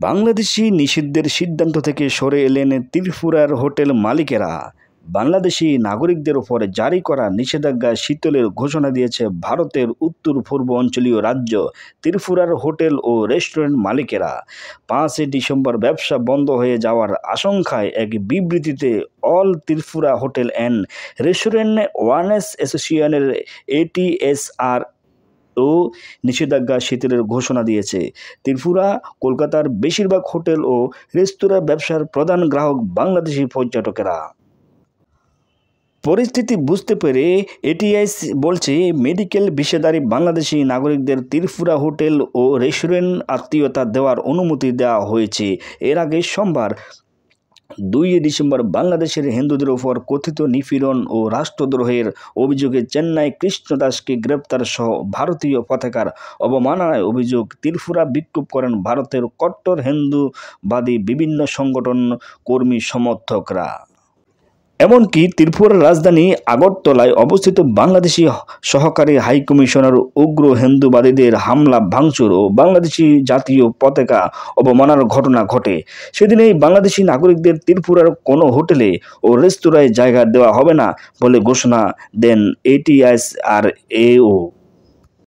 বাংলাদেশি নিষিদ্ধের সিদ্ধান্ত থেকে সরে এলেন ত্রিপুরার হোটেল মালিকেরা। বাংলাদেশি নাগরিকদের উপর জারি করা নিষেধাজ্ঞা শিথিলের ঘোষণা দিয়েছে ভারতের উত্তর পূর্ব অঞ্চলীয় রাজ্য ত্রিপুরার হোটেল ও রেস্টুরেন্ট মালিকেরা। 5 ডিসেম্বর ব্যবসা বন্ধ হয়ে যাওয়ার আশঙ্কায় এক বিবৃতিতে all Tripura hotel and restaurant owners অ্যাসোসিয়েশনের ATSR ও নিষেধাজ্ঞা শিথিলের ঘোষণা দিয়েছে। ত্রিপুরা, কলকাতার বেশিরভাগ হোটেল ও রেস্তোরাঁ ব্যবসার প্রধান গ্রাহক বাংলাদেশি পর্যটকেরা। পরিস্থিতি বুঝতে পেরে ATS বলছে, মেডিকেল ভিসাধারী বাংলাদেশি নাগরিকদের ত্রিপুরা হোটেল ও রেস্টুরেন্ট আত্মীয়তা দেওয়ার অনুমতি দেওয়া হয়েছে। এর আগে সোমবার 2 ডিসেম্বর বাংলাদেশের হিন্দুদের ওপর কথিত নিপীড়ন ও রাষ্ট্রদ্রোহের অভিযোগে চেন্নাই কৃষ্ণদাসকে গ্রেপ্তার সহ ভারতীয় পতাকার অবমাননায় অভিযোগ ত্রিপুরা বিক্ষোভ করেন ভারতের কট্টর হিন্দুবাদী বিভিন্ন সংগঠন কর্মী সমর্থকরা। এমনকি ত্রিপুরার রাজধানী আগরতলায় অবস্থিত বাংলাদেশি সহকারী হাইকমিশনার উগ্র হিন্দুবাদীদের হামলা ভাঙচুর ও বাংলাদেশি জাতীয় পতাকা অবমাননার ঘটনা ঘটে। সেদিনেই বাংলাদেশি নাগরিকদের ত্রিপুরার কোনো হোটেলে ও রেস্তোরাঁয় জায়গা দেওয়া হবে না বলে ঘোষণা দেন ATSR-AO।